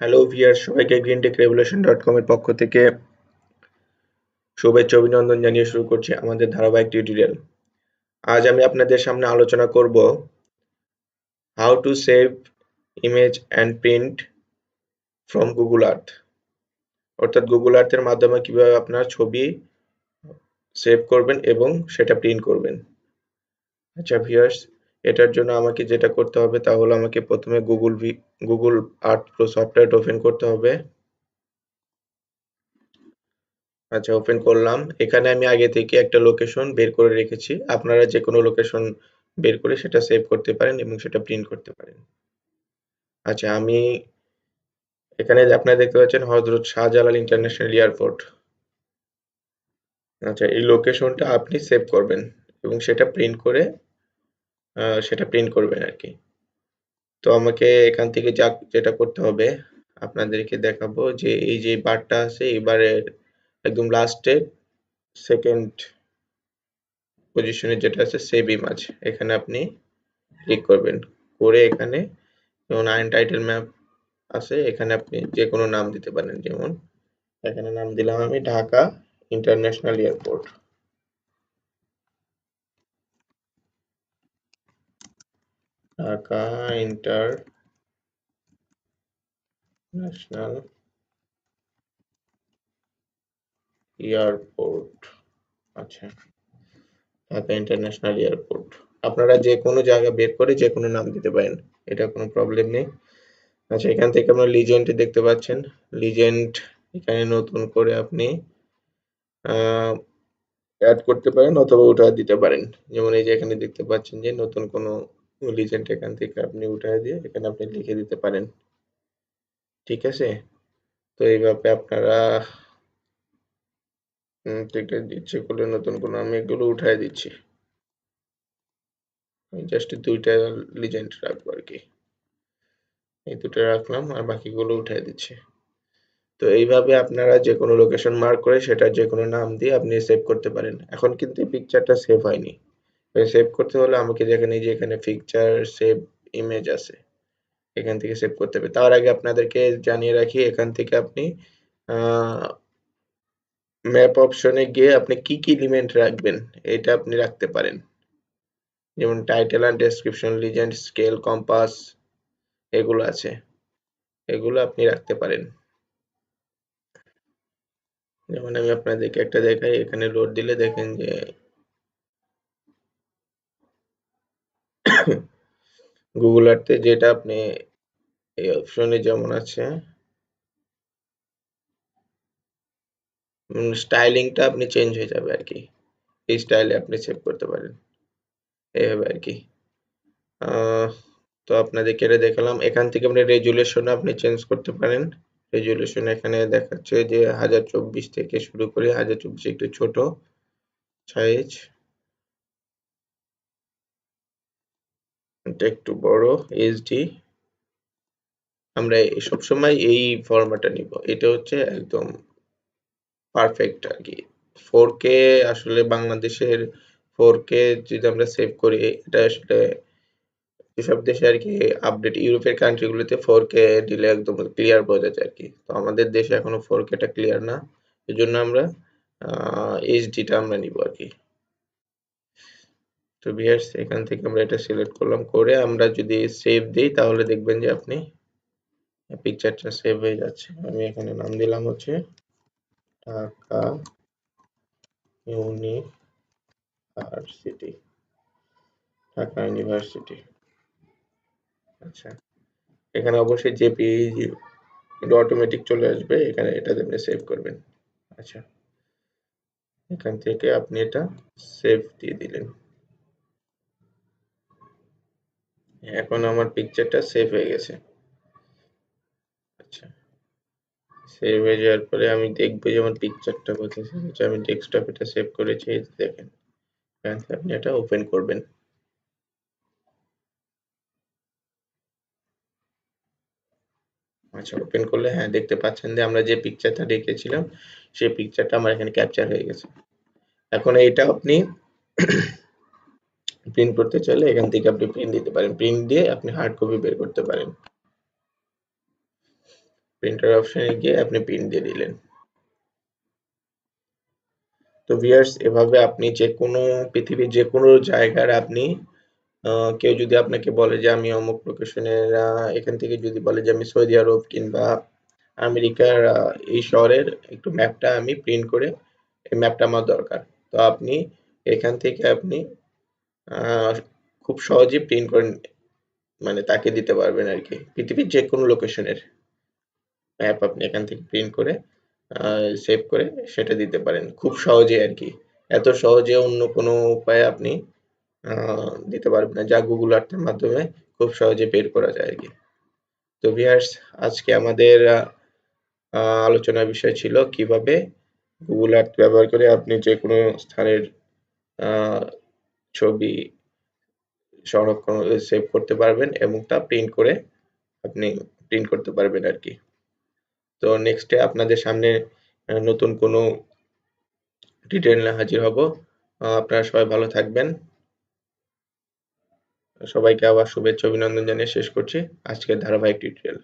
Hello viewers, সবাইকে greentechrevolution.com এর পক্ষ থেকে শুভেচ্ছা অভিনন্দন জানিয়ে শুরু করছি আমাদের ধারাবাহিক টিউটোরিয়াল। আজ আমি আপনাদের সামনে আলোচনা করব how to save image and print from Google Earth, অর্থাৎ গুগল আর্থের মাধ্যমে কিভাবে আপনার ছবি সেভ করবেন এবং সেটা প্রিন্ট করবেন। আচ্ছা ভিউয়ার্স, এটার জন্য আমাকে যেটা করতে হবে তা হলো আমাকে প্রথমে গুগল আর্থ প্রো সফটওয়্যারটা ওপেন করতে হবে। আচ্ছা, ওপেন করলাম। এখানে আমি আগে থেকে একটা লোকেশন বের করে রেখেছি। আপনারা যে কোনো লোকেশন বের করে সেটা সেভ করতে পারেন এবং সেটা প্রিন্ট করতে পারেন। আচ্ছা, আমি এখানে আপনারা দেখতে পাচ্ছেন হযরত শাহজালাল ইন্টারন্যাশনাল এয়ারপোর্ট। আচ্ছা, এই লোকেশনটা আপনি সেভ করবেন এবং সেটা প্রিন্ট করে সেটা প্রিন্ট করবেন আরকি। তো আমাকে এখান থেকে যেটা করতে হবে আপনাদেরকে দেখাবো যে এই যে বারটা আছে এই বারের একদম লাস্টে সেকেন্ড পজিশনে যেটা আছে সেভ ইমেজ, এখানে আপনি ক্লিক করবেন। করে এখানে যেমন আনটাইটেল ম্যাপ আছে, এখানে আপনি যে কোনো নাম দিতে পারেন। যেমন এখানে নাম দিলাম আমি Dhaka international airport. Dhaka international airport. আচ্ছা, ঢাকা ইন্টারন্যাশনাল এয়ারপোর্ট। আপনারা যে কোনো জায়গা বের করে যে কোনো নাম দিতে পারেন, এটা কোনো প্রবলেম নেই। আচ্ছা, এখান থেকে আমরা লিজেন্ড দেখতে পাচ্ছেন। লিজেন্ড এখানে নতুন করে আপনি অ্যাড করতে পারেন অথবা উঠায় দিতে পারেন। যেমন এই যে এখানে দেখতে পাচ্ছেন যে নতুন কোনো লিজেন্ড এখান থেকে আপনি উঠায় দিয়ে এখানে আপনি লিখে দিতে পারেন। ঠিক আছে? তো এইভাবে আপনারা থেকে ইচ্ছে করলে নতুন কোনো আমি এগুলো উঠায় দিচ্ছি। আমি জাস্ট ২ টা লিজেন্ড রাখবো আরকি। এই ২ টা রাখলাম আর বাকিগুলো উঠায় দিচ্ছি। তো এইভাবে আপনারা যেকোনো লোকেশন মার্ক করে সেটার যেকোনো নাম দিয়ে আপনি সেভ করতে পারেন। এখন কিন্তু এই পিকচারটা সেভ হয়নি। সেভ করতে হলে আমাকে যেখানে এই যে এখানে পিকচার সেভ ইমেজ আছে, এখান থেকে সেভ করতে হবে। তার আগে আপনাদেরকে জানিয়ে রাখি, এখান থেকে আপনি ম্যাপ অপশনে গিয়ে আপনি কি এলিমেন্ট রাখবেন এটা আপনি রাখতে পারেন। যেমন title and description, legend, scale, compass এগুলো আছে, এগুলো আপনি রাখতে পারেন। যেমন আমি আপনাদেরকে একটা দেখাই, এখানে লোড দিলে দেখেন যে গুগল আর্থে যেটা আপনি এই অপশনে যেমন আছে স্টাইলিংটা আপনি চেঞ্জ হয়ে যাবে আরকি। এই স্টাইলে আপনি সেভ করতে পারেন। এভাবে আরকি। তো আপনাদেরকে এটা দেখালাম। এখান থেকে আপনি রেজুলেশন আপনি চেঞ্জ করতে পারেন। রেজুলেশন এখানে দেখাচ্ছে যে 1024 থেকে শুরু করে 1024 একটু ছোট সাইজ, এটা একটু বড় এইচডি। আমরা সবসময় এই ফরম্যাটটা নিব। এটা হচ্ছে একদম পারফেক্ট আরকি। 4K আসলে বাংলাদেশের 4K যদি আমরা সেভ করি, এটা আসলে যেসব দেশে আরকি আপডেট ইউরোপের কান্ট্রি গুলোতে 4K দিলে একদম ক্লিয়ার বোঝা যায় আরকি। তো আমাদের দেশে এখনো 4K টা ক্লিয়ার না। এজন্য আমরা এইচডি টা আমরা নিবো আরকি। তো ভিউয়ার্স, এখান থেকে আমরা এটা সিলেক্ট করলাম, করে আমরা যদি সেভ দেই তাহলে দেখবেন যে আপনি পিকচারটা সেভ হয়ে যাচ্ছে। আমি এখানে নাম দিলাম হচ্ছে ঢাকা ইউনিভার্সিটি। ঢাকা ইউনিভার্সিটি। আচ্ছা, এখানে অবশ্যই জেপিইজি এটা অটোমেটিক চলে আসবে, এখানে এটাতে আপনি সেভ করবেন। আচ্ছা, এখান থেকে আপনি এটা সেভ দিয়ে দিলেন। এখন আমার পিকচারটা সেভ হয়ে গেছে। আচ্ছা, সেভ হয়ে যাওয়ার পরে আমি দেখবো যে আমার পিকচারটা কোথায় সেভ হয়েছে। আমি ডেস্কটপ এটা সেভ করেছি, এই যে দেখেন। এখান থেকে আপনি এটা ওপেন করবেন। আচ্ছা, ওপেন করলে হ্যাঁ দেখতে পাচ্ছেন যে আমরা যে পিকচারটা রেখেছিলাম সেই পিকচারটা আমার এখানে ক্যাপচার হয়ে গেছে। এখন এইটা আপনি প্রিন্ট করতে চাইলে এখান থেকে আপনি প্রিন্ট দিতে পারেন। প্রিন্ট দিয়ে আপনি হার্ড কপি বের করতে পারেন। প্রিন্টার অপশনে গিয়ে আপনি প্রিন্ট দিয়ে দিলেন। তো ভিউয়ার্স, এভাবে আপনি পৃথিবীর যে কোনো জায়গার আপনি কেউ যদি আপনাকে বলে যে আমি অমুক লোকেশনের এখান থেকে যদি বলে যে আমি সৌদি আরব কিংবা আমেরিকার এই শহরের একটু ম্যাপটা আমি প্রিন্ট করে, এই ম্যাপটা আমার দরকার, তো আপনি এখান থেকে আপনি খুব সহজেই প্রিন্ট করে মানে তাকে দিতে পারবেন আর কি। পৃথিবীর যে কোনো লোকেশনের ম্যাপ আপনি এখান থেকে প্রিন্ট করে সেভ করে সেটা দিতে পারেন খুব সহজে আর কি। এত সহজে অন্য কোনো উপায়ে আপনি দিতে পারবেন না, যা গুগল আর্থের মাধ্যমে খুব সহজে বের করা যায় আর কি। তো ভিউয়ার্স, আজকে আমাদের আলোচনার বিষয় ছিল কিভাবে গুগল আর্থ ব্যবহার করে আপনি যে কোনো স্থানের ছবি সংরক্ষণ সেভ করতে পারবেন এবং তা প্রিন্ট করে আপনি প্রিন্ট করতে পারবেন আর কি। তো নেক্সটে আপনাদের সামনে নতুন কোনো টিউটোরিয়াল নিয়ে হাজির হব। আপনারা সবাই ভালো থাকবেন। সবাইকে আবার শুভেচ্ছা অভিনন্দন জানিয়ে শেষ করছি আজকের ধারাবাহিক টিউটোরিয়াল।